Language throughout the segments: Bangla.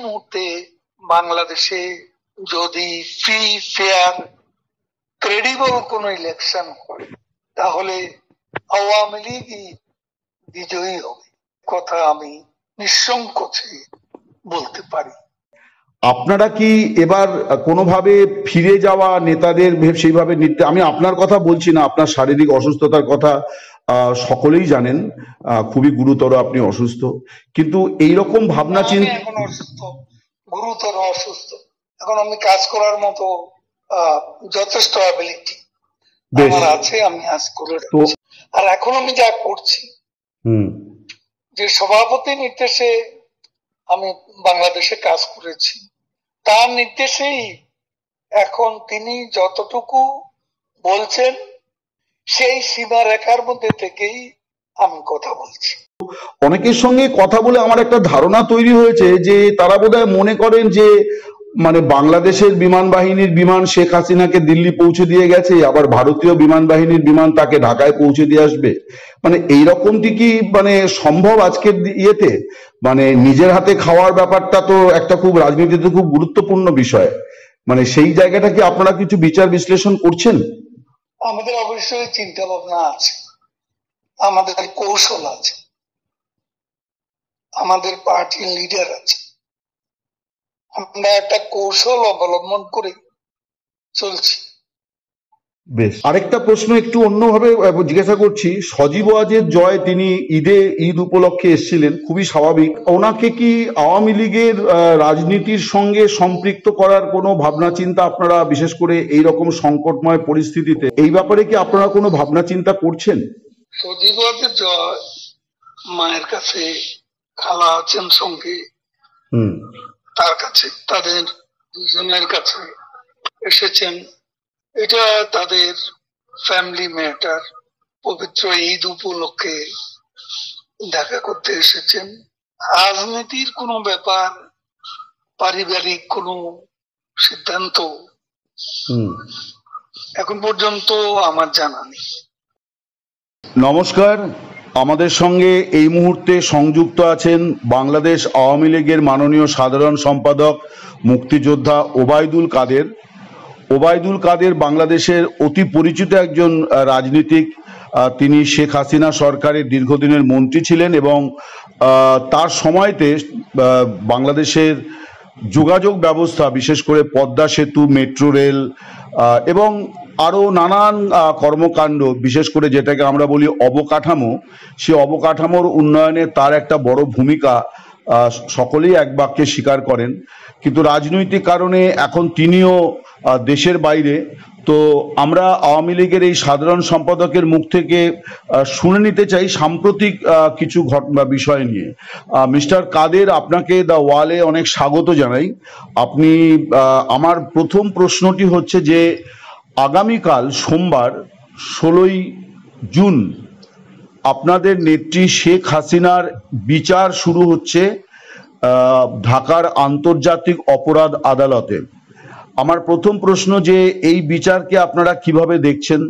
মুহূর্তে বাংলাদেশে যদি ফ্রি, ফেয়ার, ক্রেডিবল কোন ইলেকশন হয় তাহলে আওয়ামী লীগই বিজয়ী হবে, কথা আমি নিঃসংকোচে বলতে পারি। আপনারা কি এবার কোনোভাবে ফিরে যাওয়া নেতাদের সেইভাবে আমি আপনার কথা বলছি না, আপনার শারীরিক অসুস্থতার কথা সকলেই জানেন, খুবই গুরুতর, আপনি অসুস্থ, কিন্তু এইরকম ভাবনা চিন্তা। এখন অসুস্থ, গুরুতর অসুস্থ, এখন আমি কাজ করার মতো যথেষ্ট অ্যাবিলিটি আমার আছে, আমি কাজ করে। আর এখন আমি যা করছি, যে সভাপতি নির্দেশে আমি বাংলাদেশে কাজ করেছি, তার নির্দেশেই এখন তিনি যতটুকু বলছেন সেই সীমারেখার মধ্যে থেকেই আমি কথা বলছি। অনেকের সঙ্গে কথা বলে আমার একটা ধারণা তৈরি হয়েছে যে তারা বোধহয় মনে করেন যে মানে বাংলাদেশের বিমান বাহিনীর বিমান শেখ হাসিনাকে দিল্লি পৌঁছে দিয়ে গেছে, আবার ভারতীয় বিমান বাহিনীর বিমান তাকে ঢাকায় পৌঁছে দিয়ে আসবে, মানে এইরকমটি কি মানে সম্ভব আজকের ইয়েতে? মানে নিজের হাতে খাওয়ার ব্যাপারটা তো একটা খুব রাজনীতিতে খুব গুরুত্বপূর্ণ বিষয়, মানে সেই জায়গাটা কি আপনারা কিছু বিচার বিশ্লেষণ করছেন? আমাদের অবশ্যই চিন্তা ভাবনা আছে, আমাদের কৌশল আছে, আমাদের পার্টির লিডার আছে, আমরা একটা কৌশল অবলম্বন করে চলছি। বেশ, আরেকটা প্রশ্ন একটু অন্যভাবে জিজ্ঞাসা করছি। সজীব ওয়াজেদ জয় তিনি ঈদ উপলক্ষে এসেছিলেন, খুবই স্বাভাবিক। ওনাকে কি আওয়ামী লীগের রাজনীতির সঙ্গে সম্পৃক্ত করার কোনো ভাবনা চিন্তা আপনারা, বিশেষ করে এই রকম সংকটময় পরিস্থিতিতে, এই ব্যাপারে কি আপনারা কোনো ভাবনা চিন্তা করছেন? সজীব ওয়াজেদ জয় মায়ের কাছে, খালা আছেন সঙ্গে, তার কাছে, তাদের দুজনের কাছে এসেছেন, এটা তাদের ফ্যামিলি ম্যাটার। পবিত্র ঈদ উপলক্ষে দেখা করতে এসেছেন। রাজনীতির কোনো ব্যাপার, পারিবারিক কোনো সিদ্ধান্ত এখন পর্যন্ত আমার জানা নেই। নমস্কার, আমাদের সঙ্গে এই মুহূর্তে সংযুক্ত আছেন বাংলাদেশ আওয়ামী লীগের মাননীয় সাধারণ সম্পাদক মুক্তিযোদ্ধা ওবায়দুল কাদের। ওবায়দুল কাদের বাংলাদেশের অতি পরিচিত একজন রাজনীতিক। তিনি শেখ হাসিনা সরকারের দীর্ঘদিনের মন্ত্রী ছিলেন এবং তার সময়তে বাংলাদেশের যোগাযোগ ব্যবস্থা, বিশেষ করে পদ্মা সেতু, মেট্রো রেল এবং আরও নানান কর্মকাণ্ড, বিশেষ করে যেটাকে আমরা বলি অবকাঠামো, সে অবকাঠামোর উন্নয়নে তার একটা বড় ভূমিকা সকলেই এক বাক্যে স্বীকার করেন। কিন্তু রাজনৈতিক কারণে এখন তিনিও দেশের বাইরে। তো আমরা আওয়ামী লীগের এই সাধারণ সম্পাদকের মুখ থেকে শুনে নিতে চাই সাম্প্রতিক কিছু ঘটনা বিষয় নিয়ে। মিস্টার কাদের, আপনাকে দ্য ওয়ালে অনেক স্বাগত জানাই। আপনি, আমার প্রথম প্রশ্নটি হচ্ছে যে আগামীকাল সোমবার 16ই জুন আপনাদের নেত্রী শেখ হাসিনার বিচার শুরু হচ্ছে ঢাকার আন্তর্জাতিক অপরাধ আদালতে। আমার প্রথম প্রশ্ন যে এই বিচারকে আপনারা কিভাবে দেখছেন?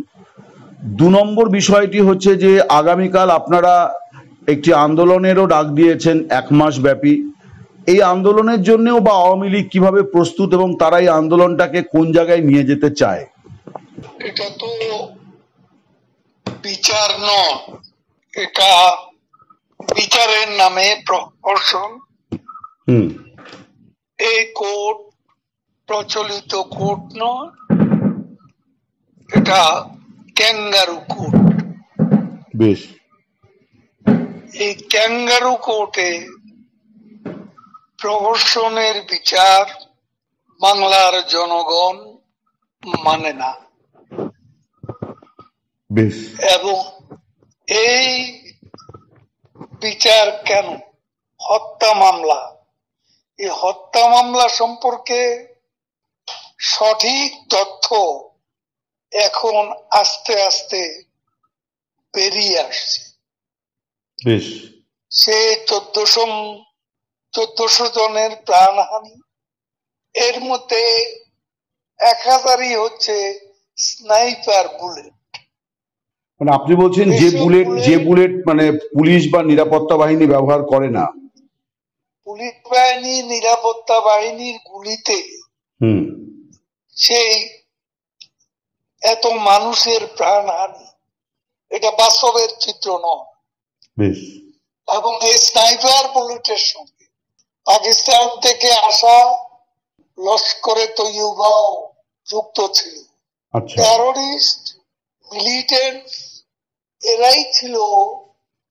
2 নম্বর বিষয়টি হচ্ছে যে আগামীকাল আপনারা একটি আন্দোলনেরও ডাক দিয়েছেন 1 মাস ব্যাপী। এই আন্দোলনের জন্যও বা আওয়ামী লীগ কিভাবে প্রস্তুত এবং তারা এই আন্দোলনটাকে কোন জায়গায় নিয়ে যেতে চায়? এটা তো বিচার নয়, এটা বিচারের নামে প্রহসন। এই কোর্ট প্রচলিত কোর্ট নয়, এটা ক্যাঙ্গারু কোর্ট। বেশ, এই ক্যাঙ্গারু কোর্টে প্রহসনের বিচার বাংলার জনগণ মানে না। বেশ, এবং এই বিচার কেন? হত্যা মামলা, এই হত্যা মামলা সম্পর্কে সঠিক তথ্য এখন আস্তে আস্তে বেরিয়ে আসছে। বেশ, সে 1400 জনের প্রাণহানি, এর মধ্যে 1000ই হচ্ছে স্নাইপার বুলেট। মানে আপনি বলছেন যে বুলেট মানে পুলিশ বা নিরাপত্তা বাহিনী ব্যবহার করে না? পুলিশ বাহিনী, নিরাপত্তা বাহিনীর গুলিতে সেই এত মানুষের প্রাণহানি, এটা বাস্তবের চিত্র নয়। এবং এই স্নাইপার বুলেটের সঙ্গে পাকিস্তান থেকে আসা লস্করে তৈয়বাও যুক্ত ছিল। টেরোরিস্ট, মিলিটেন্ট, এরাই ছিল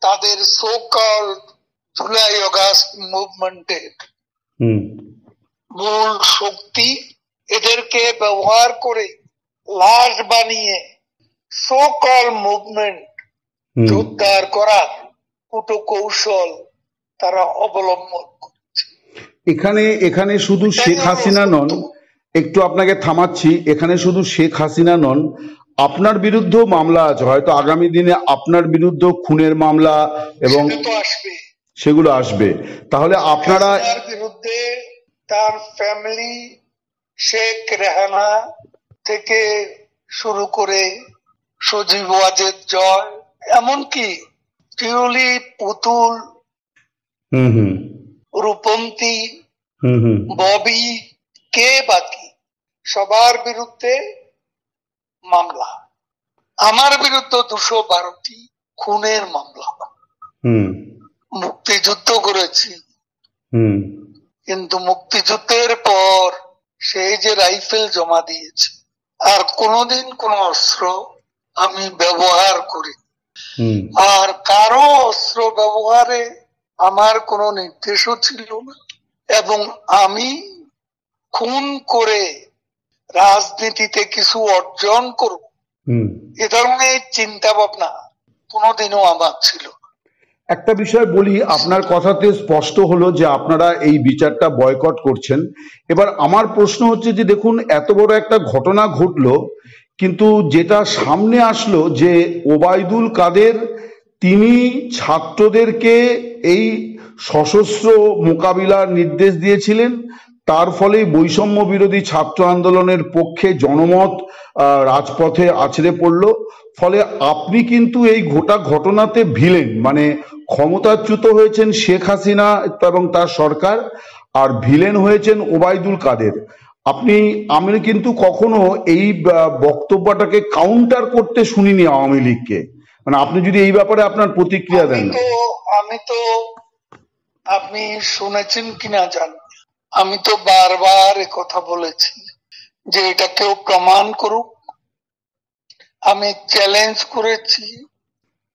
তাদের সো কল্ড জুলাই অগাস্ট মুভমেন্টের মূল শক্তি। এদেরকে ব্যবহার করে লাশ বানিয়ে সো কল মুভমেন্ট জোরদার করার কূটকৌশল তারা অবলম্বন করছে। এখানে শুধু শেখ হাসিনা নন, একটু আপনাকে থামাচ্ছি, এখানে শুধু শেখ হাসিনা নন, আপনার বিরুদ্ধেও মামলা আছে, হয়তো আগামী দিনে আপনার বিরুদ্ধেও খুনের মামলা এবং সেগুলো আসবে। তাহলে আপনারা বিরুদ্ধে, তার ফ্যামিলি, শেখ রেহানা থেকে শুরু করে সজীব ওয়াজেদ জয়, এমনকি টিউলি, পুতুল, রূপন্তী, ববি, কে বাকি সবার বিরুদ্ধে মামলা। আমার বিরুদ্ধে 212টি খুনের মামলা। মুক্তিযুদ্ধ করেছি, কিন্তু মুক্তিযুদ্ধের পর সেই যে রাইফেল জমা দিয়েছে, আর কোনোদিন কোনো অস্ত্র আমি ব্যবহার করি, আর কারো অস্ত্র ব্যবহারে আমার কোনো নির্দেশও ছিল না। এবং আমি খুন করে রাজনীতিতে কিছু অর্জন করব, এ ধরনের চিন্তা ভাবনা কোনোদিনও আমার ছিল। একটা বিষয় বলি, আপনার কথাতে স্পষ্ট হলো যে আপনারা এই বিচারটা বয়কট করছেন। এবার আমার প্রশ্ন হচ্ছে যে দেখুন, এত বড় একটা ঘটনা ঘটলো, কিন্তু যেটা সামনে আসলো যে ওবায়দুল কাদের তিনি ছাত্রদেরকে এই সশস্ত্র মোকাবিলার নির্দেশ দিয়েছিলেন, তার ফলে বৈষম্য বিরোধী ছাত্র আন্দোলনের পক্ষে জনমত রাজপথে আছড়ে পড়ল। ফলে আপনি কিন্তু এই গোটা ঘটনাতে ভিলেন, মানে ক্ষমতাচ্যুত হয়েছেন শেখ হাসিনা এবং তার সরকার, আর ভিলেন হয়েছেন ওবায়দুল কাদের। আমি কিন্তু কখনো এই বক্তব্যটাকে কাউন্টার করতে শুনিনি আওয়ামী লীগকে। মানে আপনি যদি এই ব্যাপারে আপনার প্রতিক্রিয়া দেন। আমি তো আপনি শুনেছেন কিনা জানি, আমি তো বারবার কথা বলেছি যে এটা কেউ প্রমাণ করুক। আমি চ্যালেঞ্জ করেছি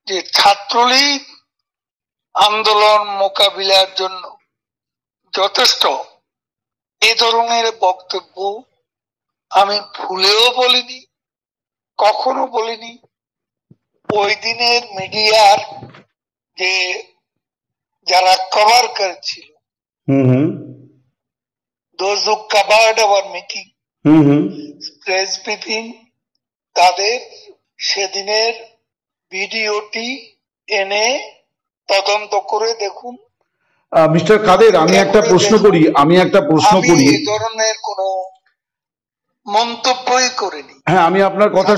যে ছাত্রলীগ আন্দোলন মোকাবিলার জন্য যথেষ্ট, এ ধরনের বক্তব্য আমি ভুলেও বলিনি, কখনো বলিনি। ওই দিনের মিডিয়ার যে যারা কভার করেছিল, those who covered our meeting, press briefing, তাদের সেদিনের ভিডিওটি এনে তদন্ত করে দেখুন। মিস্টার কাদের, আমি একটা প্রশ্ন করি। এই ধরনের কোনো মন্তব্যই করিনি। হ্যাঁ, আমি আপনার কথা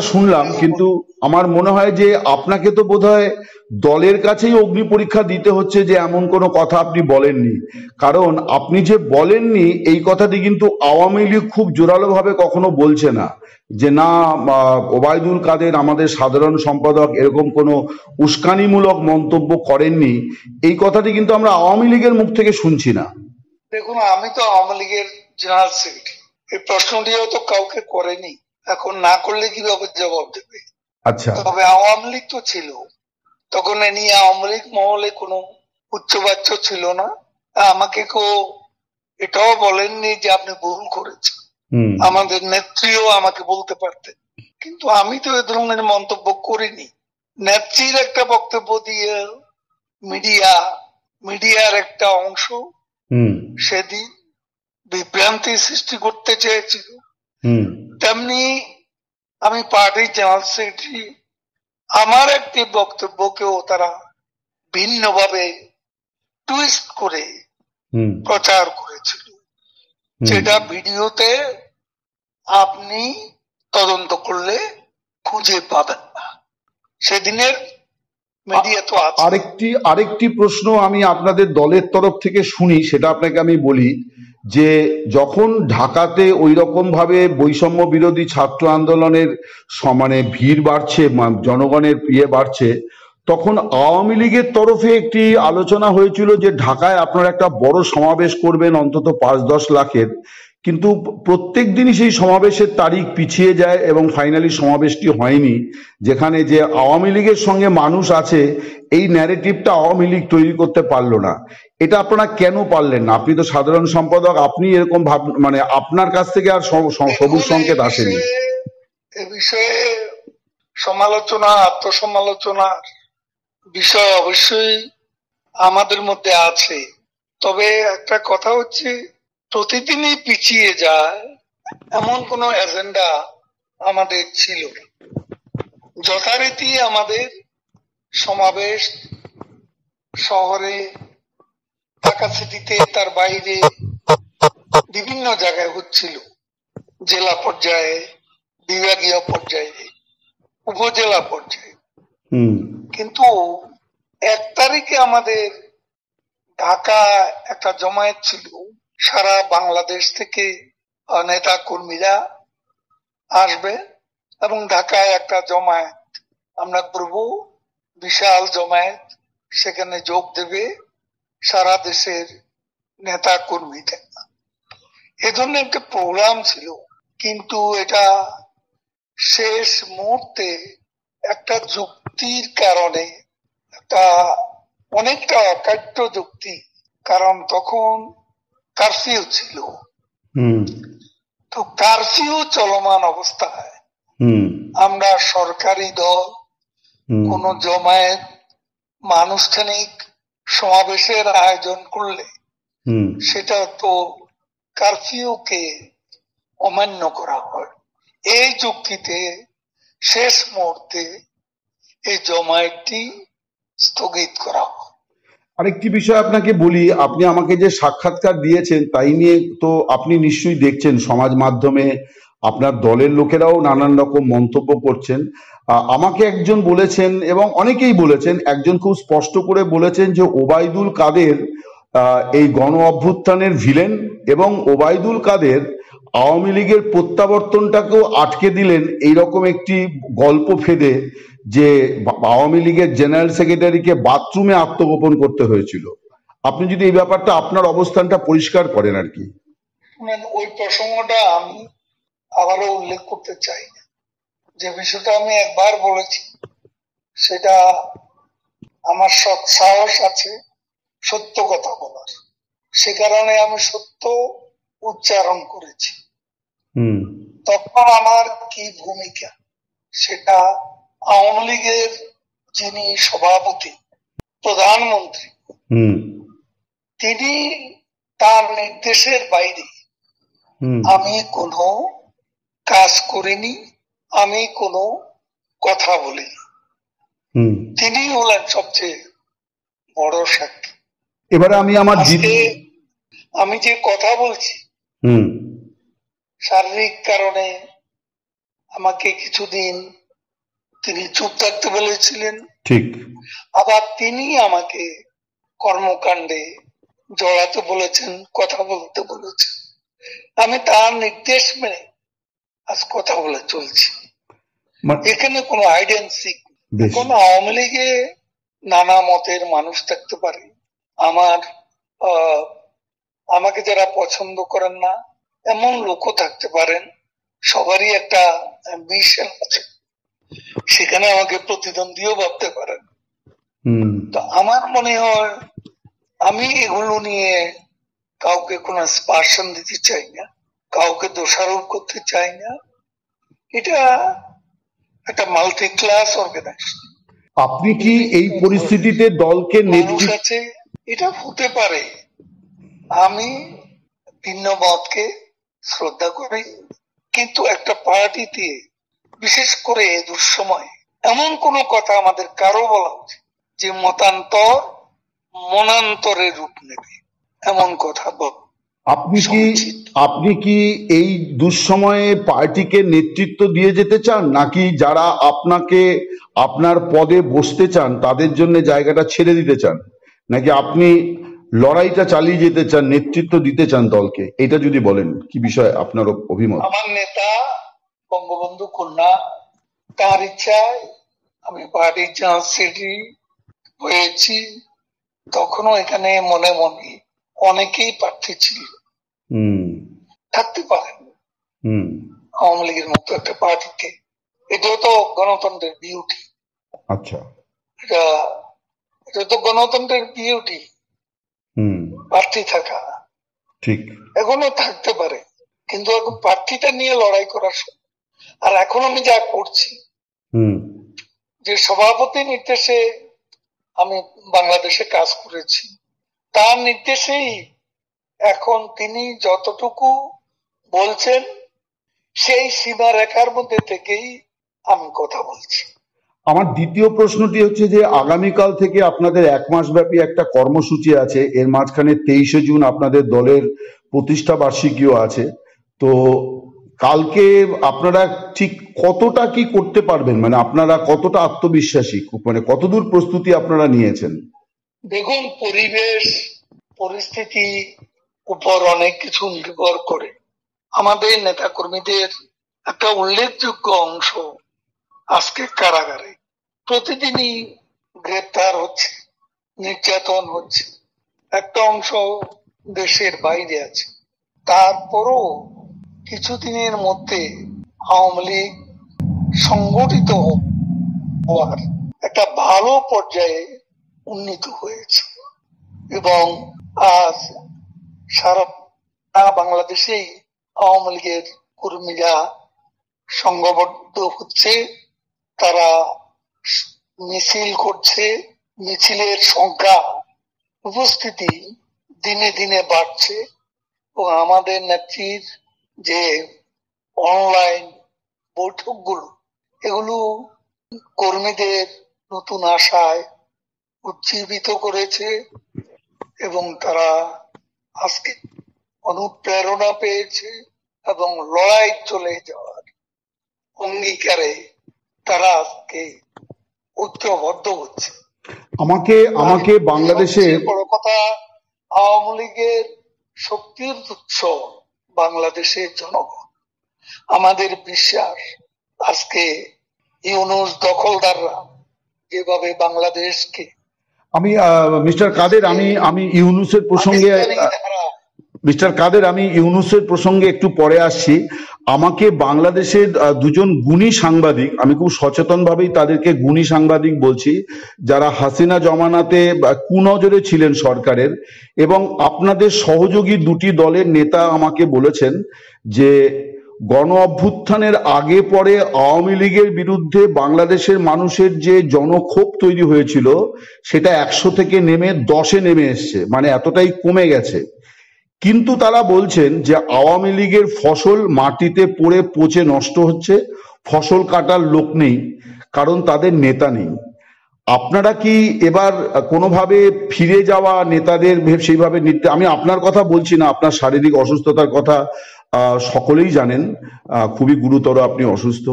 শুনলাম, কিন্তু আমার মনে হয় যে আপনাকে তো বোধহয় দলের কাছেই অগ্নি পরীক্ষা দিতে হচ্ছে যে এমন কোনো কথা আপনি বলেননি। কারণ আপনি যে বলেননি এই কথাটি কিন্তু আওয়ামী লীগ খুব জোরালো ভাবে কখনো বলছে না যে না ওবায়দুল কাদের আমাদের সাধারণ সম্পাদক এরকম কোনো উস্কানিমূলক মন্তব্য করেননি। এই কথাটি কিন্তু আমরা আওয়ামী লীগের মুখ থেকে শুনছি না। দেখুন, আমি তো আওয়ামী লীগের জেনারেল সেক্রেটারি, এই প্রশ্নটিও তো কাউকে করেনি, এখন না করলে কিভাবে জবাব দেবে? আচ্ছা, তবে আওয়ামী লীগ তো ছিল, তখন এ নিয়ে আওয়ামী লীগ মহলে কোনো উচ্চবাচ্য ছিল না। আমাকে কেউ এটাও বলেননি যে আপনি ভুল করেছেন, আমাদের নেত্রীও আমাকে বলতে পারতেন, কিন্তু আমি তো এ ধরনের মন্তব্য করিনি। নেত্রীর একটা বক্তব্য দিয়ে মিডিয়ার একটা অংশ সেদিন বিভ্রান্তি সৃষ্টি করতে চেয়েছিল। তেমনি আমি পার্টির জেনারেল সেক্রেটারি, আমার একটি বক্তব্যকেও তারা ভিন্নভাবে টুইস্ট করে প্রচার করেছিল, যেটা ভিডিওতে আপনি তদন্ত করলে খুঁজে পাবেন না। সেদিনের মিডিয়া তো আছে। আরেকটি প্রশ্ন আমি আপনাদের দলের তরফ থেকে শুনি, সেটা আপনাকে আমি বলি যে যখন ঢাকাতে ওই রকম ভাবে বৈষম্য বিরোধী ছাত্র আন্দোলনের মানে ভিড় বাড়ছে, জনগণের বাড়ছে, তখন আওয়ামী লীগের তরফে একটি আলোচনা হয়েছিল যে ঢাকায় আপনারা একটা বড় সমাবেশ করবেন অন্তত 5-10 লাখের, কিন্তু প্রত্যেক দিনই সেই সমাবেশের তারিখ পিছিয়ে যায় এবং ফাইনালি সমাবেশটি হয়নি। যেখানে যে আওয়ামী লীগের সঙ্গে মানুষ আছে, এই ন্যারেটিভটা আওয়ামী লীগ তৈরি করতে পারলো না। এটা আপনারা কেন পারলেন না? আপনি তো সাধারণ সম্পাদক, আপনি এরকম মানে আপনার কাছ থেকে আর সবুজ সংকেত আসেনি। এ বিষয়ে সমালোচনা, আত্মসমালোচনার বিষয় অবশ্যই আমাদের মধ্যে আছে। তবে একটা কথা হচ্ছে, প্রতিদিনই পিছিয়ে যায় এমন কোনো এজেন্ডা আমাদের ছিল না। যথারীতি আমাদের সমাবেশ শহরে, ঢাকা সিটিতে, তার বাইরে বিভিন্ন জায়গায় হচ্ছিল, জেলা পর্যায়ে, বিভাগীয় পর্যায়ে, উপজেলা পর্যায়ে। কিন্তু 1 তারিখে আমাদের ঢাকা একটা জমায়েত ছিল, সারা বাংলাদেশ থেকে নেতা কর্মীরা আসবে এবং ঢাকায় একটা জমায়েত আমরা করব, বিশাল জমায়েত, সেখানে যোগ দেবে সারা দেশের নেতা কর্মীরা। এ ধরনের একটা প্রোগ্রাম ছিল। কিন্তু এটা শেষ মুহূর্তে একটা যুক্তির কারণে, একটা অনেকটা অকাট্য যুক্তি, কারণ তখন কারফিউ ছিল। তো কারফিউ চলমান অবস্থায় আমরা সরকারি দল কোন জমায়েত, আনুষ্ঠানিক সমাবেশের আয়োজন করলে সেটা তো কারফিউকে অমান্য করা হয়। এই যুক্তিতে শেষ মুহূর্তে এই জমায়েতটি স্থগিত করা হয়। আরেকটি বিষয় আপনাকে বলি, আপনি আমাকে যে সাক্ষাৎকার দিয়েছেন তাই নিয়ে তো আপনি নিশ্চয়ই দেখছেন সমাজ মাধ্যমে আপনার দলের লোকেরাও নানান রকম মন্তব্য করছেন। আমাকে একজন বলেছেন এবং অনেকেই বলেছেন, একজন খুব স্পষ্ট করে বলেছেন যে ওবায়দুল কাদের এই গণ অভ্যুত্থানের ভিলেন এবং ওবায়দুল কাদের আওয়ামী লীগের প্রত্যাবর্তনটাকেও আটকে দিলেন এইরকম একটি গল্প ফেদে যে আওয়ামী লীগের জেনারেল সেক্রেটারিকে বাথরুমে আত্মগোপন করতে হয়েছিল। আপনি যদি এই ব্যাপারটা, আপনার অবস্থানটা পরিষ্কার করেন আর কি। ওই প্রসঙ্গটা আমি আবারও উল্লেখ করতে চাই না। যে বিষয়টা আমি একবার বলেছি, সেটা আমার সাহস আছে সত্য কথা বলার, সে কারণে আমি সত্য উচ্চারণ করেছি। তখন আমার কি ভূমিকা, সেটা আওয়ামী লীগের যিনি সভাপতি, প্রধানমন্ত্রী, তিনি তার নির্দেশের বাইরে আমি কোনো কাজ করিনি, আমি কোনো কথা বলিনি। তিনি হলেন সবচেয়ে বড় সাক্ষী। এবারে আমি যে কথা বলছি, শারীরিক কারণে আমাকে কিছুদিন তিনি চুপ থাকতে বলেছিলেন, ঠিক। আবার তিনি আমাকে কর্মকাণ্ডে জড়াতে বলেছেন, কথা বলতে বলেছেন। আমি তার নির্দেশ মেনে আজ কথা বলে চলছি। এখানে কোনো আইডেন্সি, কোন আওয়ামী লীগে নানা মতের মানুষ থাকতে পারে। আমাকে যারা পছন্দ করেন না এমন লোকও থাকতে পারেন। সবারই একটা অ্যাম্বিশন আছে, সেখানে আমাকে প্রতিদ্বন্দ্বীও ভাবতে পারেন। তো আমার মনে হয় আমি এগুলো নিয়ে কাউকে কোনো স্পার্শন দিতে চাই না, কাউকে দোষারোপ করতে চাই না। এটা একটা মাল্টি ক্লাস অর্গানাইজেশন। আপনি কি এই পরিস্থিতিতে দলকে নেতৃত্ব আছে, এটা হতে পারে। আমি ভিন্ন মতকে শ্রদ্ধা করি, কিন্তু একটা পার্টিতে, বিশেষ করে দুঃসময়, এমন কোন কথা আমাদের কারো বলা উচিত যে মতান্তর মনান্তরের রূপ নেবে, এমন কথা বল। আপনি কি এই দুঃসময়ে পার্টিকে নেতৃত্ব দিয়ে যেতে চান, নাকি যারা আপনাকে আপনার পদে বসতে চান তাদের জন্য জায়গাটা ছেড়ে দিতে চান, নাকি আপনি লড়াইটা চালিয়ে যেতে চান, নেতৃত্ব দিতে চান দলকে? এটা যদি বলেন কি বিষয় আপনার অভিমত? আমার নেতা বঙ্গবন্ধু কন্যা, তার ইচ্ছায় আমি পার্টির জেনারেল সেক্রেটারি হয়েছি। তখনও এখানে মনে মনে অনেকেই প্রার্থী ছিল, থাকতে পারেন আওয়ামী লীগের মতো একটা পার্টিতে। এটাও তো গণতন্ত্রের বিউটি। আচ্ছা, এটা তো গণতন্ত্রের বিউটি, প্রার্থী থাকা। ঠিক, এখনো থাকতে পারে, কিন্তু এখন প্রার্থীটা নিয়ে লড়াই করার। আর এখন আমি যা করছি, যে সভাপতি নির্দেশে আমি বাংলাদেশে কাজ করেছি, তার নির্দেশেই এখন তিনি যতটুকু বলছেন সেই সীমারেখার মধ্যে থেকেই আমি কথা বলছি। আমার দ্বিতীয় প্রশ্নটি হচ্ছে যে আগামীকাল থেকে আপনাদের 1 মাস ব্যাপী একটা কর্মসূচি আছে, এর মাঝখানে 23শে জুন আপনাদের দলের প্রতিষ্ঠা বার্ষিকীও আছে। তো কালকে আপনারা ঠিক কতটা কি করতে পারবেন, মানে আপনারা কতটা আত্মবিশ্বাসী, মানে কতদূর প্রস্তুতি আপনারা নিয়েছেন? দেখুন, পরিবেশ পরিস্থিতি উপর অনেক কিছু নির্ভর করে। আমাদের নেতা কর্মীদের একটা উল্লেখযোগ্য অংশ আজকে কারাগারে, প্রতিদিনই গ্রেপ্তার হচ্ছে, নির্যাতন হচ্ছে। একটা অংশ দেশের বাইরে আছে। তারপরও কিছুদিনের মধ্যে আওয়ামী লীগ সংগঠিত হওয়ার একটা ভালো পর্যায়ে উন্নীত হয়েছে, এবং আজ সারা বাংলাদেশেই আওয়ামী লীগের কর্মীরা সংঘবদ্ধ হচ্ছে, তারা মিছিল করছে, মিছিলের সংখ্যা উপস্থিতি দিনে দিনে বাড়ছে, এবং আমাদের নেত্রীর যে অনলাইন বৈঠকগুলো, এগুলো কর্মীদের নতুন আশায় উজ্জীবিত করেছে, এবং তারা আজকে অনুপ্রেরণা পেয়েছে এবং লড়াই চলে যাওয়ার অঙ্গীকারে তারা আজকে ঐক্যবদ্ধ হচ্ছে। আমাকে বাংলাদেশের বড় কথা, আওয়ামী লীগের শক্তির উৎস বাংলাদেশের জনগণ। আমাদের বিশ্বাস আজকে ইউনূস দখলদাররা যেভাবে বাংলাদেশকে, আমি মিস্টার কাদের, আমি ইউনূসের প্রসঙ্গে একটু পরে আসছি। আমাকে বাংলাদেশের দুজন গুণী সাংবাদিক, আমি খুব সচেতনভাবেই তাদেরকে গুণী সাংবাদিক বলছি, যারা হাসিনা জমানাতে কুনজরে ছিলেন সরকারের, এবং আপনাদের সহযোগী দুটি দলের নেতা আমাকে বলেছেন যে গণ অভ্যুত্থানের আগে পরে আওয়ামী লীগের বিরুদ্ধে বাংলাদেশের মানুষের যে জনক্ষোভ তৈরি হয়েছিল সেটা 100 থেকে নেমে 10-এ নেমে এসছে, মানে এতটাই কমে গেছে। কিন্তু তারা বলছেন যে আওয়ামী লীগের ফসল মাটিতে পড়ে পচে নষ্ট হচ্ছে, ফসল কাটার লোক নেই, কারণ তাদের নেতা নেই। আপনারা কি এবার কোনোভাবে ফিরে যাওয়া নেতাদের সেইভাবে আমি আপনার কথা বলছি না, আপনার শারীরিক অসুস্থতার কথা সকলেই জানেন, খুবই গুরুতর, আপনি অসুস্থ,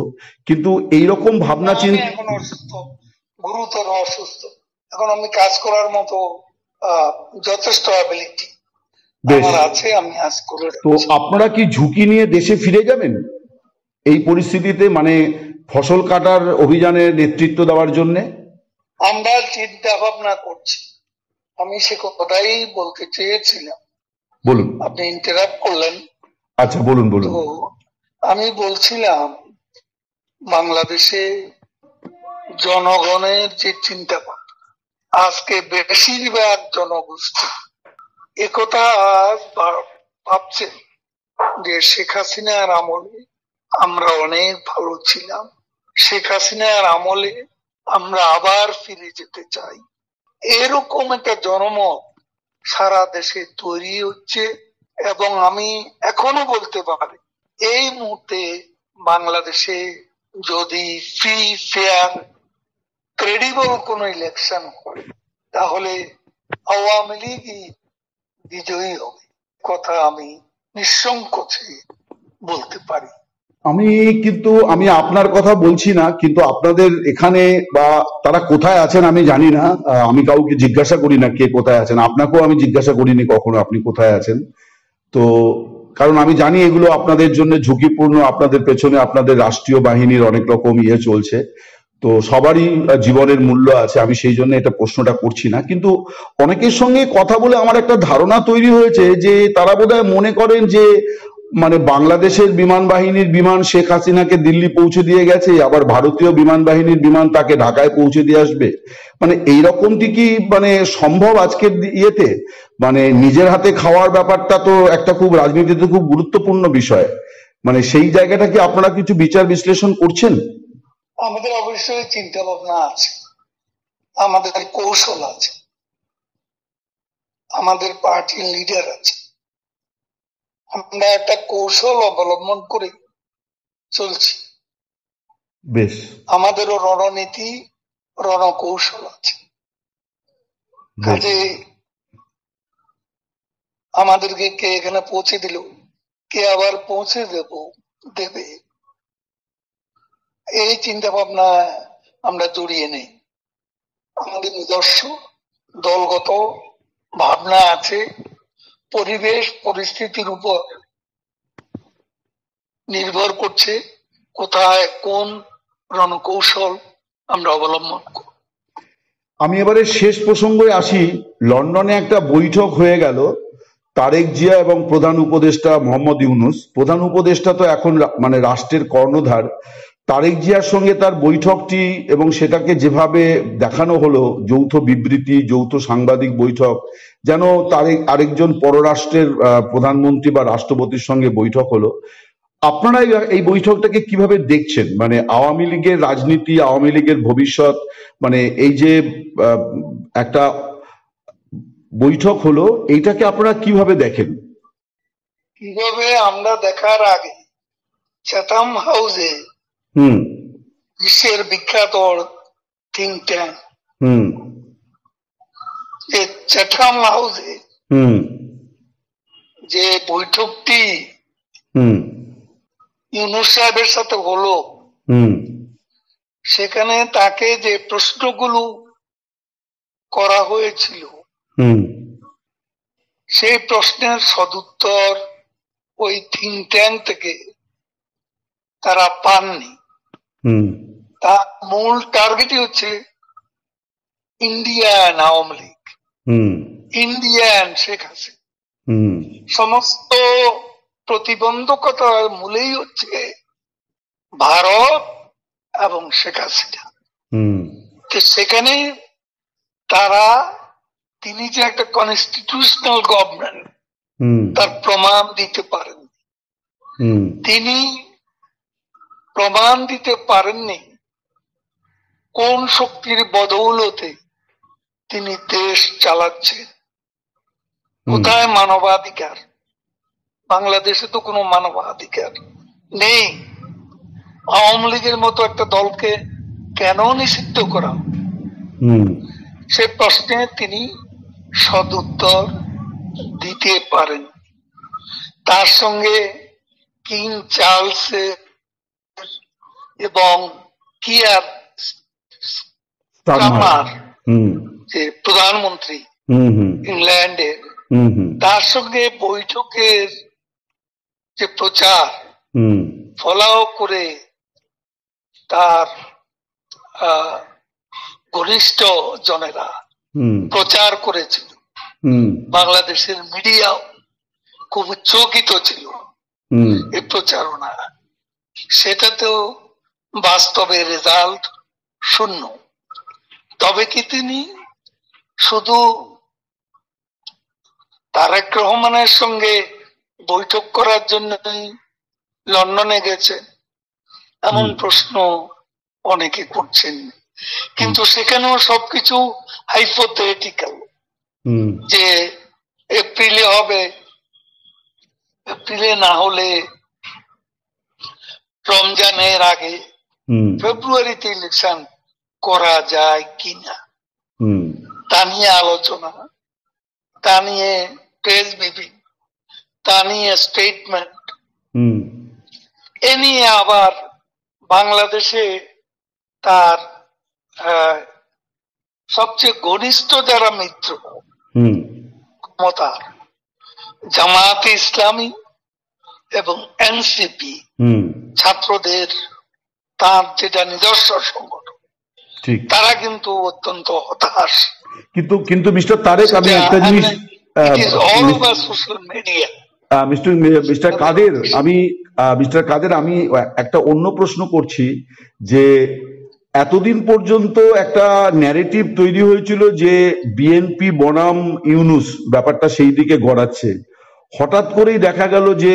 কিন্তু এইরকম ভাবনা চিন্তা। এখন অসুস্থ, গুরুতর অসুস্থ, এখন আমি কাজ করার মতো যথেষ্ট অ্যাবিলিটি আমার আছে, আমি আজ করে। তো আপনারা কি ঝুঁকি নিয়ে দেশে ফিরে যাবেন এই পরিস্থিতিতে, মানে ফসল কাটার অভিযানের নেতৃত্ব দেওয়ার জন্য? আমরা চিন্তা ভাবনা করছি। আমি সে কথাই বলতে চেয়েছিলাম, বলুন। আপনি ইন্টারাপ্ট করলেন। আচ্ছা, বলুন। তো আমি বলছিলাম, বাংলাদেশে জনগণের যে চিন্তা ভাবনা, আজকে বেশিরভাগ জনগোষ্ঠী একথা ভাবছে যে শেখ হাসিনার আমলে আমরা অনেক ভালো ছিলাম, শেখ হাসিনার আমলে আমরা আবার ফিরে যেতে চাই। এরকম একটা জনমত সারা দেশে তৈরি হচ্ছে, এবং আমি এখনো বলতে পারি এই মুহূর্তে বাংলাদেশে যদি ফ্রি, ফেয়ার, ক্রেডিবল কোন ইলেকশন হয়, তাহলে আওয়ামী লীগই বিজয়ী হবে। কথা আমি নিঃসংকোচে বলতে পারি। আমি আপনার কথা বলছি না, কিন্তু আপনাদের এখানে বা তারা কোথায় আছেন আমি জানি না। আমি কাউকে জিজ্ঞাসা করি না কে কোথায় আছেন, আপনাকেও আমি জিজ্ঞাসা করিনি কখনো আপনি কোথায় আছেন। তো কারণ আমি জানি এগুলো আপনাদের জন্য ঝুঁকিপূর্ণ, আপনাদের পেছনে আপনাদের রাষ্ট্রীয় বাহিনীর অনেক রকম চলছে, তো সবারই জীবনের মূল্য আছে, আমি সেই জন্য এটা প্রশ্নটা করছি না। কিন্তু অনেকের সঙ্গে কথা বলে আমার একটা ধারণা তৈরি হয়েছে যে তারা বোধহয় মনে করেন যে মানে বাংলাদেশের বিমান বাহিনীর বিমান শেখ হাসিনাকে দিল্লি পৌঁছে দিয়ে গেছে, আবার ভারতীয় বিমান বাহিনীর বিমান তাকে ঢাকায় পৌঁছে দিয়ে আসবে। মানে এইরকমটি কি মানে সম্ভব আজকের ইয়েতে? মানে নিজের হাতে খাওয়ার ব্যাপারটা তো একটা খুব রাজনীতিতে খুব গুরুত্বপূর্ণ বিষয়, মানে সেই জায়গাটা কি আপনারা কিছু বিচার বিশ্লেষণ করছেন? আমাদের অবশ্যই চিন্তা ভাবনা আছে, আমাদের কৌশল আছে, আমাদের পার্টির লিডার আছে, আমরা একটা কৌশল অবলম্বন করে চলছি। বেশ, আমাদেরও রণনীতি রণকৌশল আছে। কাজে আমাদেরকে কে এখানে পৌঁছে দিল, কে আবার পৌঁছে দেবে, এই চিন্তা ভাবনা আমরা জড়িয়ে নেই। আমাদের নিজস্ব দলগত ভাবনা আছে, পরিবেশ পরিস্থিতির উপর নির্ভর করছে কোথায় কোন রণকৌশল আমরা অবলম্বন করব। আমি এবারে শেষ প্রসঙ্গে আসি। লন্ডনে একটা বৈঠক হয়ে গেল, তারেক জিয়া এবং প্রধান উপদেষ্টা মোহাম্মদ ইউনূস। প্রধান উপদেষ্টা তো এখন মানে রাষ্ট্রের কর্ণধার। তারেক জিয়ার সঙ্গে তার বৈঠকটি এবং সেটাকে যেভাবে দেখানো হলো, যৌথ বিবৃতি, যৌথ সাংবাদিক বৈঠক, যেন তারেক আরেকজন পররাষ্ট্রের প্রধানমন্ত্রী বা রাষ্ট্রপতির সঙ্গে বৈঠক হলো। আপনারা এই বৈঠকটাকে কিভাবে দেখছেন? মানে আওয়ামী লীগের রাজনীতি, আওয়ামী লীগের ভবিষ্যৎ, মানে এই যে একটা বৈঠক হলো, এইটাকে আপনারা কিভাবে দেখেন? কিভাবে আমরা দেখার আগে চ্যাথাম হাউসে বিশ্বের বিখ্যাত থিঙ্ক ট্যাঙ্ক চ্যাথাম হাউসে যে বৈঠকটি ইউনূস সাহেবের সাথে হলো, সেখানে তাকে যে প্রশ্নগুলো করা হয়েছিল সেই প্রশ্নের সদুত্তর ওই থিঙ্ক ট্যাঙ্ক থেকে তারা পাননি। তার মূল টার্গেটই হচ্ছে ইন্ডিয়ান আওয়ামী লীগ, ইন্ডিয়ান শেখ হাসিনা। সমস্ত প্রতিবন্ধকতার মূলেই হচ্ছে ভারত এবং শেখ হাসিনা। সেখানে তারা তিনি যে একটা কনস্টিটিউশনাল গভর্নমেন্ট তার প্রমাণ দিতে পারেন, তিনি প্রমাণ দিতে পারেননি কোন শক্তির বদৌলতে তিনি দেশ চালাচ্ছেন। কোথায় মানবাধিকার? বাংলাদেশে তো কোনো মানবাধিকার নেই। আওয়ামী লীগের মতো একটা দলকে কেন নিষিদ্ধ করা? সে প্রশ্নে তিনি সদুত্তর দিতে পারেন। তার সঙ্গে কিং চার্লস এবং কিয়ার স্টারমার যে প্রধানমন্ত্রী ইংল্যান্ডের, তার সঙ্গে বৈঠকের যে প্রচার ফলাও করে তার ঘনিষ্ঠ জনেরা প্রচার করেছিল, বাংলাদেশের মিডিয়াও খুব চকিত ছিল এই প্রচারণা। সেটাতেও বাস্তবে রেজাল্ট শূন্য। তবে কি তিনি শুধু তারেক রহমানের সঙ্গে বৈঠক করার জন্যই লন্ডনে গেছেন এমন প্রশ্ন অনেকে করছেন, কিন্তু সেখানেও সবকিছু হাইপোথেটিক্যাল। যে এপ্রিলে হবে, এপ্রিলে না হলে রমজানের আগে ফেব্রুয়ারিতে ইলেকশন করা যায় কিনা তা নিয়ে আলোচনা, তা নিয়ে প্রেস ব্রিফিং, তা নিয়ে স্টেটমেন্ট, এ নিয়ে আবার বাংলাদেশে তার সবচেয়ে ঘনিষ্ঠ যারা মিত্র ক্ষমতার, জামায়াতে ইসলামী এবং এনসিপি, ছাত্রদের তার যেটা নিজস্ব সংগঠন, তারা কিন্তু অত্যন্ত হতাশ। কিন্তু মিস্টার তারেক, আমি একটা জিনিস সোশ্যাল মিডিয়া মিস্টার কাদের, আমি একটা অন্য প্রশ্ন করছি যে এতদিন পর্যন্ত একটা ন্যারেটিভ তৈরি হয়েছিল যে বিএনপি বনাম ইউনূস ব্যাপারটা সেই দিকে গড়াচ্ছে। হঠাৎ করেই দেখা গেল যে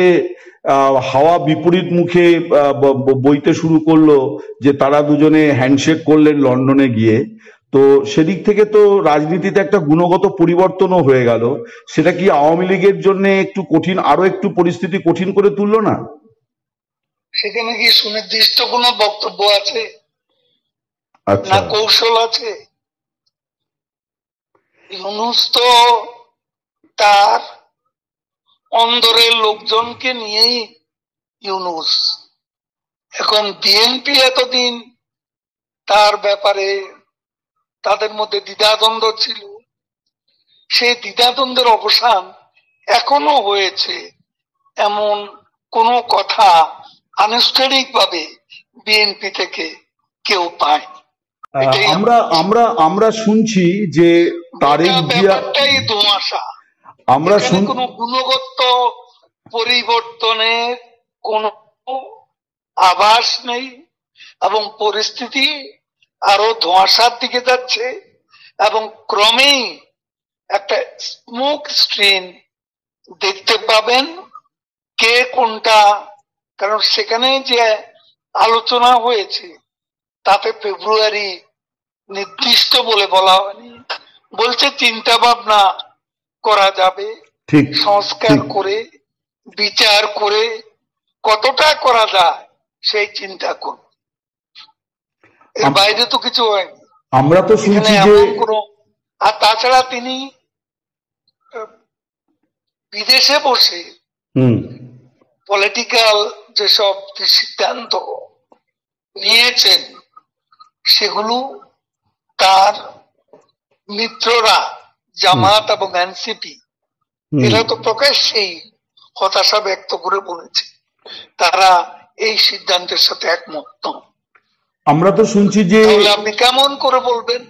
হাওয়া বিপরীত মুখে বইতে শুরু করলো, যে তারা দুজনে হ্যান্ডশেক করলেন লন্ডনে গিয়ে। তো সেদিক থেকে তো রাজনীতিতে একটা গুণগত পরিবর্তনও হয়ে গেল। সেটা কি আওয়ামী লীগের জন্য একটু কঠিন, আরো একটু পরিস্থিতি কঠিন করে তুললো না? সেখানে কি সুনির্দিষ্ট কোনো বক্তব্য আছে না কৌশল আছে? ইউনূস তো তার অন্দরের লোকজনকে নিয়েই ইউনূস। এখন বিএনপি এতদিন তার ব্যাপারে তাদের মধ্যে দ্বিধাদ্বন্দ্ব ছিল, সেই দ্বিধাদ্বন্দ্বের অবসান এখনো হয়েছে এমন কোন কথা আনুষ্ঠানিকভাবে বিএনপি থেকে কেউ পায়নি। আমরা শুনছি যে তারেক ব্যাপারটাই ধোঁয়াশা, আমরা কোনো গুণগত পরিবর্তনের কোন আভাস নেই এবং পরিস্থিতি আরো ধোঁয়াশার দিকে যাচ্ছে এবং ক্রমেই একটা স্মোক স্ক্রিন দেখতে পাবেন কে কোনটা। কারণ সেখানে যে আলোচনা হয়েছে তাতে ফেব্রুয়ারি নির্দিষ্ট বলে বলা হয়নি, বলছে চিন্তা ভাবনা করা যাবে, সংস্কার করে বিচার করে কতটা করা যায় সেই চিন্তা করব, এর বাইরে তো কিছু হয়নি। আমরা তো শুনছি যে আর তাছাড়া তিনি বিদেশে বসে পলিটিক্যাল যেসব সিদ্ধান্ত নিয়েছেন সেগুলো তার মিত্ররা জামাত এবং এনসিপি এরা তো প্রকাশ্যেই হতাশা ব্যক্ত করে বলেছে তারা এই সিদ্ধান্তের সাথে একমত নন। আমরা তো শুনছি যে আপনি কেমন করে বলবেন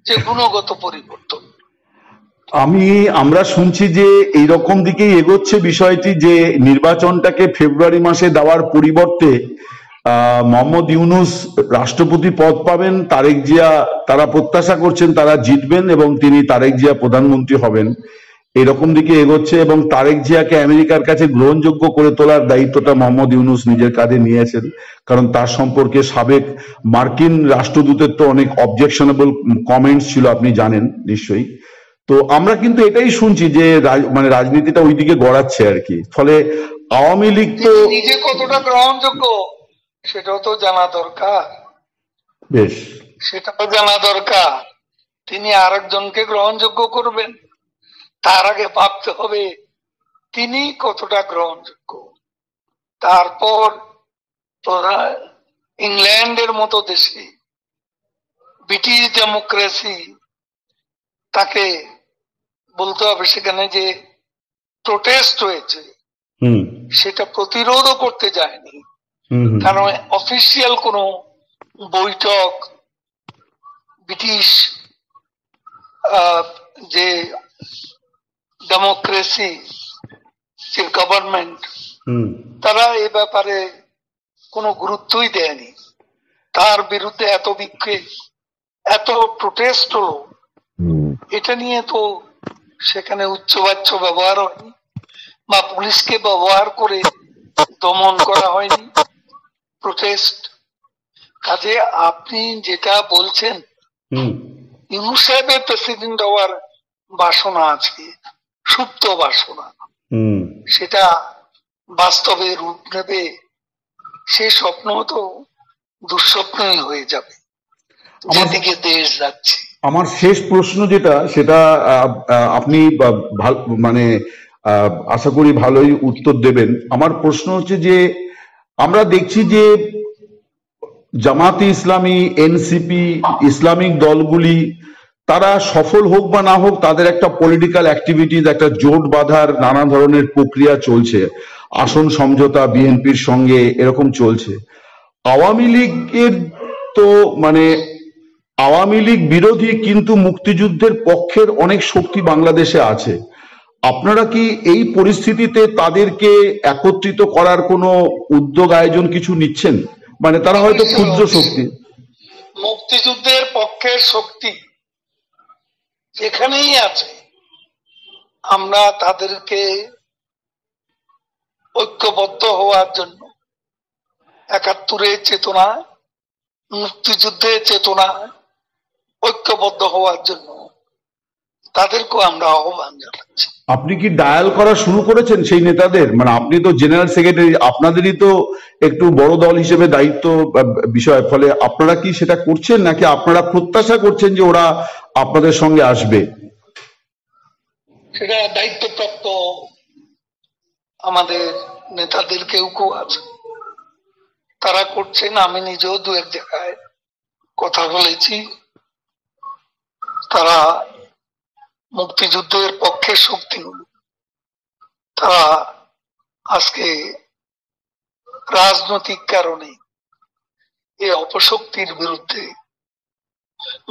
যে গুণগত পরিবর্তন? আমরা শুনছি যে এইরকম দিকেই এগোচ্ছে বিষয়টি, যে নির্বাচনটাকে ফেব্রুয়ারি মাসে দেওয়ার পরিবর্তে মোহাম্মদ ইউনূস রাষ্ট্রপতি পদ পাবেন, তারেক জিয়া, তারা প্রত্যাশা করছেন তারা জিতবেন এবং তিনি তারেক জিয়া প্রধানমন্ত্রী হবেন, এরকম দিকে এগোচ্ছে। এবং তারেক জিয়াকে আমেরিকার কাছে গ্রহণযোগ্য করে তোলার দায়িত্বটা মোহাম্মদ ইউনূস নিজের কাঁধে নিয়েছেন, কারণ তার সম্পর্কে সাবেক মার্কিন রাষ্ট্রদূতের তো অনেক অবজেকশনেবল কমেন্টস ছিল, আপনি জানেন নিশ্চয়ই। তো আমরা কিন্তু এটাই শুনছি যে মানে রাজনীতিটা ওইদিকে গড়াচ্ছে আর কি। ফলে আওয়ামী লীগ তো নিজে কতটা গ্রহণযোগ্য সেটাও তো জানা দরকার, বেশ সেটাও জানা দরকার। তিনি আরেকজনকে গ্রহণযোগ্য করবেন, তার আগে ভাবতে হবে তিনি কতটা গ্রহণযোগ্য। তারপর ইংল্যান্ডের মতো দেশে ব্রিটিশ ডেমোক্রেসি, তাকে বলতে হবে সেখানে যে প্রোটেস্ট হয়েছে সেটা প্রতিরোধও করতে যায়নি, কারণ অফিসিয়াল কোনো বৈঠক ব্রিটিশ যে ডেমোক্রেসি যে গভর্নমেন্ট তারা এ ব্যাপারে কোনো গুরুত্বই দেয়নি। তার বিরুদ্ধে এত বিক্ষোভ, এত প্রোটেস্ট হলো, এটা নিয়ে তো সেখানে উচ্চবাচ্য ব্যবহার হয়নি বা পুলিশকে ব্যবহার করে দমন করা হয়নি প্রোটেস্ট। কাজে আপনি যেটা বলছেন ইউনূস সাহেবের প্রেসিডেন্ট হওয়ার বাসনা আছে, সুপ্ত বাসনা, সেটা বাস্তবে রূপ নেবে, সে স্বপ্ন তো দুঃস্বপ্নই হয়ে যাবে যেদিকে দেশ যাচ্ছে। আমার শেষ প্রশ্ন যেটা, সেটা আপনি মানে আশা করি ভালোই উত্তর দেবেন। আমার প্রশ্ন হচ্ছে যে আমরা দেখছি যে জামাতে ইসলামী, এনসিপি, ইসলামিক দলগুলি তারা সফল হোক বা না হোক তাদের একটা পলিটিক্যাল অ্যাক্টিভিটিজ, একটা জোট বাঁধার নানা ধরনের প্রক্রিয়া চলছে, আসন সমঝোতা বিএনপির সঙ্গে এরকম চলছে। আওয়ামী লীগের তো মানে আওয়ামী লীগ বিরোধী কিন্তু মুক্তিযুদ্ধের পক্ষের অনেক শক্তি বাংলাদেশে আছে। আপনারা কি এই পরিস্থিতিতে তাদেরকে একত্রিত করার কোনো উদ্যোগ আয়োজন কিছু নিচ্ছেন? মানে তারা হয়তো ক্ষুদ্র শক্তি, মুক্তিযুদ্ধের পক্ষের শক্তি যেখানেই আছে আমরা তাদেরকে ঐক্যবদ্ধ হওয়ার জন্য, ৭১-এর চেতনা, মুক্তিযুদ্ধের চেতনা ঐক্যবদ্ধ হওয়ার জন্য তাদেরকেও আমরা আহ্বান জানাচ্ছি। আপনি কি ডায়াল করা শুরু করেছেন সেই নেতাদের? মানে আপনি তো জেনারেল সেক্রেটারি, আপনাদেরই তো একটু বড় দল হিসেবে দায়িত্ব বিষয়, ফলে আপনারা কি সেটা করছেন নাকি আপনারা প্রত্যাশা করছেন যে ওরা আপনাদের সঙ্গে আসবে? সেটা দায়িত্বপ্রাপ্ত আমাদের নেতাদের কেউ কেউ আছে, তারা করছেন। আমি নিজেও দু এক জায়গায় কথা বলেছি, তারা মুক্তিযুদ্ধের পক্ষের শক্তিগুলো তারা আজকে রাজনৈতিক কারণে এই অপশক্তির বিরুদ্ধে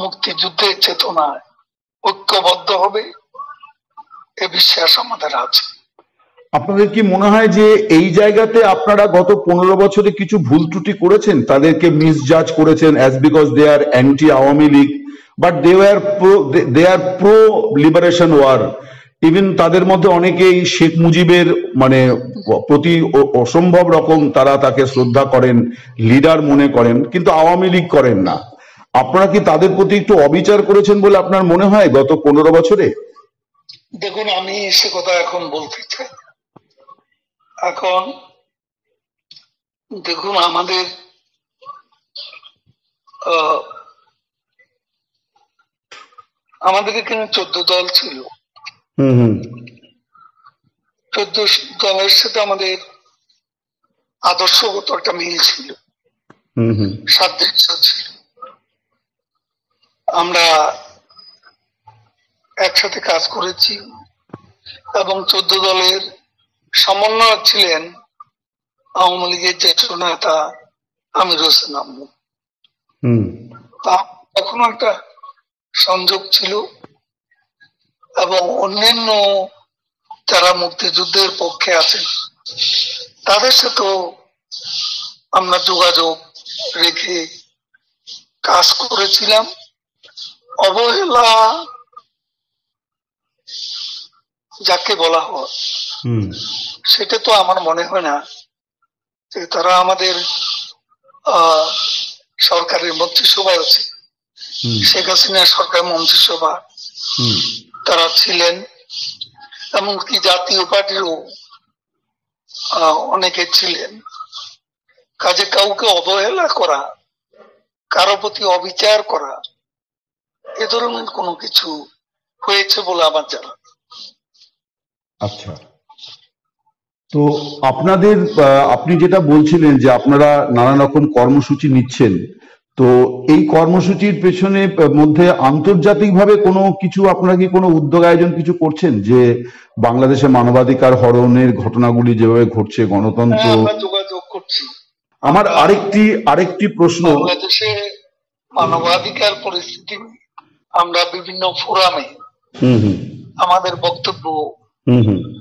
মুক্তিযুদ্ধের চেতনায় ঐক্যবদ্ধ হবে, এ বিশ্বাস আমাদের আছে। আপনাদের কি মনে হয় যে এই জায়গাতে আপনারা গত 15 বছরে কিছু ভুল ত্রুটি করেছেন, তাদেরকে মিসজাজ করেছেন as because they are anti Awami League, but they are pro liberation war? Even তাদের মধ্যে অনেকেই শেখ মুজিবের মানে প্রতি অসম্ভব রকম তারা তাকে শ্রদ্ধা করেন, লিডার মনে করেন, কিন্তু আওয়ামী লীগ করেন না। আপনারা কি তাদের প্রতি একটু অবিচার করেছেন বলে আপনার মনে হয় গত 15 বছরে? দেখুন, আমি সে কথা এখন বলতে চাই। এখন দেখুন, আমাদের এখানে 14 দল ছিল। 14 দলের সাথে আমাদের আদর্শগত একটা মিল ছিল, সাদৃশ্য ছিল। আমরা একসাথে কাজ করেছি এবং 14 দলের সমন্বয়ক ছিলেন আওয়ামী লীগের জ্যেষ্ঠ নেতা আমির হোসেন আম্মু। তখন একটা সংযোগ ছিল এবং অন্যান্য যারা মুক্তিযুদ্ধের পক্ষে আছেন তাদের সাথেও আমরা যোগাযোগ রেখে কাজ করেছিলাম। অবহেলা যাকে বলা হয় সেটা তো আমার মনে হয় না যে তারা আমাদের সরকারের মন্ত্রিসভায় আছে, শেখ হাসিনা সরকার মন্ত্রিসভা তারা ছিলেন, এমনকি জাতীয় পার্টিরও অনেকে ছিলেন। কাজে কাউকে অবহেলা করা, কারো প্রতি অবিচার করা, এ ধরনের কোনো কিছু হয়েছে বলে আমার জানা। আচ্ছা, তো আপনাদের আপনি যেটা বলছিলেন যে আপনারা নানা রকম কর্মসূচি নিচ্ছেন, তো এই কর্মসূচির পেছনে মধ্যে আন্তর্জাতিকভাবে কোনো কিছু আপনারা কি কোনো উদ্যোগ আয়োজন কিছু করছেন যে বাংলাদেশে মানবাধিকার হরণের ঘটনাগুলি যেভাবে ঘটছে, গণতন্ত্র? যোগাযোগ করছি। আমার আরেকটি প্রশ্ন, বাংলাদেশে মানবাধিকার পরিস্থিতি আমরা বিভিন্ন ফোরামে আমাদের বক্তব্য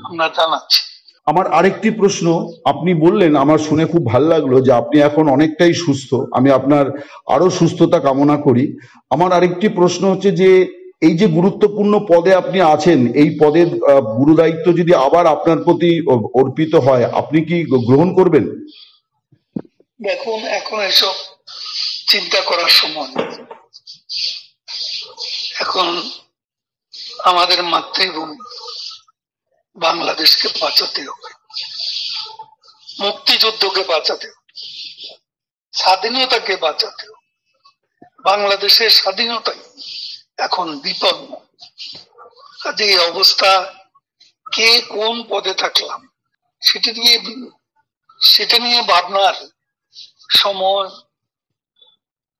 আমরা জানাচ্ছি। আমার আরেকটি প্রশ্ন, আপনি বললেন, আমার শুনে খুব ভালো লাগলো যে আপনি এখন অনেকটাই সুস্থ, আমি আপনার আরো সুস্থতা কামনা করি। আমার আরেকটি প্রশ্ন হচ্ছে যে এই যে গুরুত্বপূর্ণ পদে আপনি আছেন, এই পদের গুরুদায়িত্ব যদি আবার আপনার প্রতি অর্পিত হয়, আপনি কি গ্রহণ করবেন? দেখুন, এখন এসব চিন্তা করার সময়। এখন আমাদের মাতৃভূমি বাংলাদেশকে বাঁচাতে হবে, মুক্তিযুদ্ধকে বাঁচাতে হবে, স্বাধীনতাকে বাঁচাতে হবে। বাংলাদেশের স্বাধীনতাই এখন বিপন্ন। কাজে এই অবস্থা কে কোন পদে থাকলাম সেটা নিয়ে ভাবনার সময়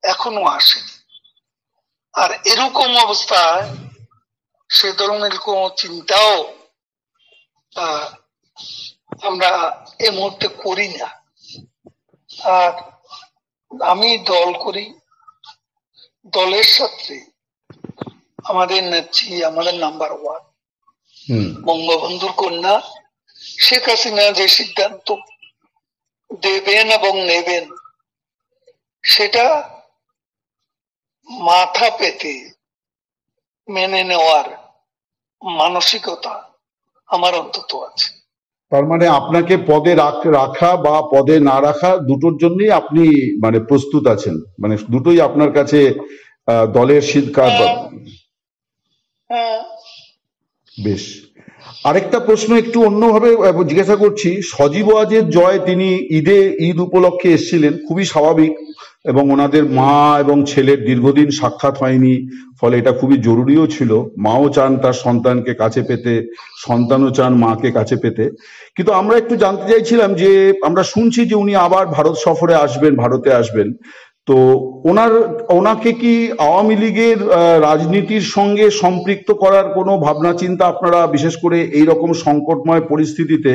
এখনো আসেনি। আর এরকম অবস্থায় সে ধরনের কোন চিন্তাও আমরা এই মুহূর্তে করি না। আর আমি দল করি, দলের সাথে আমাদের নেত্রী, আমাদের নাম্বার 1 বঙ্গবন্ধুর কন্যা শেখ হাসিনা যে সিদ্ধান্ত দেবেন এবং নেবেন সেটা মাথা পেতে মেনে নেওয়ার মানসিকতা আমার অন্তত আছে। তার মানে আপনাকে পদে রাখা বা পদে না রাখা দুটোর জন্যই আপনি মানে প্রস্তুত আছেন, মানে দুটোই আপনার কাছে দলের সিদ্ধান্ত। বেশ, আরেকটা প্রশ্ন একটু অন্যভাবে জিজ্ঞাসা করছি। সজীব ওয়াজেদ জয় তিনি ঈদ উপলক্ষে এসেছিলেন, খুবই স্বাভাবিক, এবং ওনাদের মা এবং ছেলের দীর্ঘদিন সাক্ষাৎ হয়নি, ফলে এটা খুবই জরুরিও ছিল। মাও চান তার সন্তানকে কাছে পেতে, সন্তানও চান মাকে কাছে পেতে। কিন্তু আমরা একটু জানতে চাইছিলাম যে আমরা শুনছি যে উনি আবার ভারত সফরে আসবেন, ভারতে আসবেন, তো ওনাকে কি আওয়ামী লীগের রাজনীতির সঙ্গে সম্পৃক্ত করার কোনো ভাবনা চিন্তা আপনারা, বিশেষ করে এই রকম সংকটময় পরিস্থিতিতে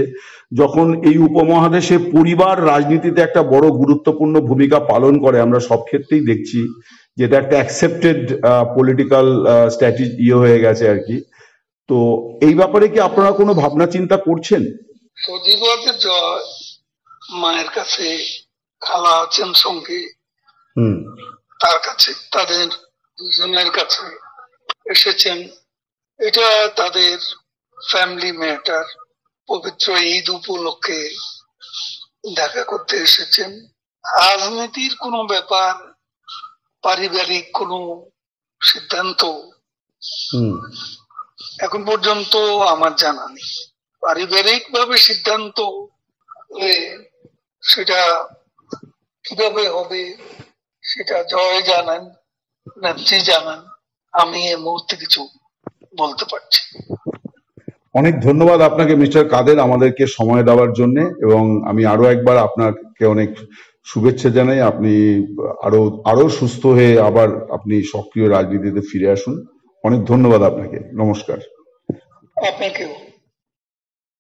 যখন এই উপমহাদেশে পরিবার রাজনীতিতে একটা বড় গুরুত্বপূর্ণ ভূমিকা পালন করে, আমরা সব ক্ষেত্রেই দেখছি যেটা একটা অ্যাকসেপ্টেড পলিটিক্যাল স্ট্র্যাটেজি হয়ে গেছে আর কি, তো এই ব্যাপারে কি আপনারা কোনো ভাবনা চিন্তা করছেন? সজীব ওয়াজেদ জয় মায়ের কাছে, খালা আছেন সঙ্গে, তার কাছে, তাদের দুজনের কাছে এসেছেন। এটা তাদের ফ্যামিলি ম্যাটার। পবিত্র ঈদ উপলক্ষে দেখা করতে এসেছেন। রাজনীতির কোনো ব্যাপার, পারিবারিক কোনো সিদ্ধান্ত এখন পর্যন্ত আমার জানা নেই। পারিবারিক ভাবে সিদ্ধান্ত সেটা কিভাবে হবে সেটা জয় জানান, নেত্রী জানান, আমি এই মুহূর্তে কিছু বলতে পারছি। অনেক ধন্যবাদ আপনাকে মিস্টার কাদের আমাদেরকে সময় দেওয়ার জন্য, এবং আমি আরো একবার আপনাকে অনেক শুভেচ্ছা জানাই। আপনি আরো সুস্থ হয়ে আবার আপনি সক্রিয় রাজনীতিতে ফিরে আসুন। অনেক ধন্যবাদ আপনাকে। নমস্কার। আপনাকেও।